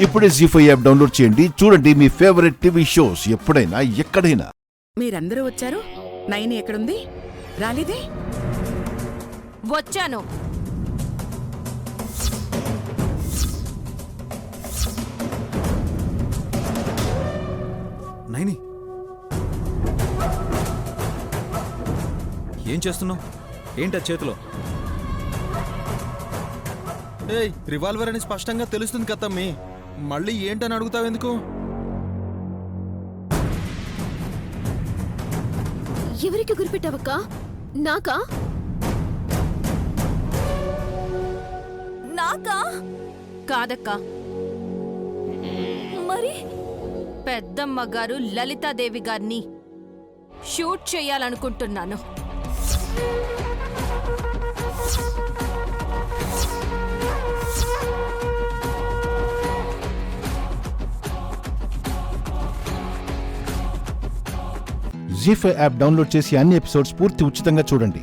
ఇప్పుడే జీ5 app download చేయండి. చూడండి మీ ఫేవరెట్ టీవీ షోస్ ఎప్పుడైనా ఎక్కడైనా. మీరందరూ వచ్చారు. నైని ఎక్కడుంది? రాలేదే? వచ్చాను. నైని, ఏం చేస్తున్నావు? ఏంటా చేతిలో? ఏయ్, రివాల్వర్ అని స్పష్టంగా తెలుస్తుంది కదమ్మీ. మళ్ళీ ఏంటని అడుగుతావెందుకు? ఎవరికి గురిపెట్టావక్క? నాకా? నాకా? కాదక్కా, మరి పెద్దమ్మ గారు లలితాదేవి గారిని షూట్ చేయాలనుకుంటున్నాను. జీ5 యాప్ డౌన్లోడ్ చేసి అన్ని ఎపిసోడ్స్ పూర్తి ఉచితంగా చూడండి.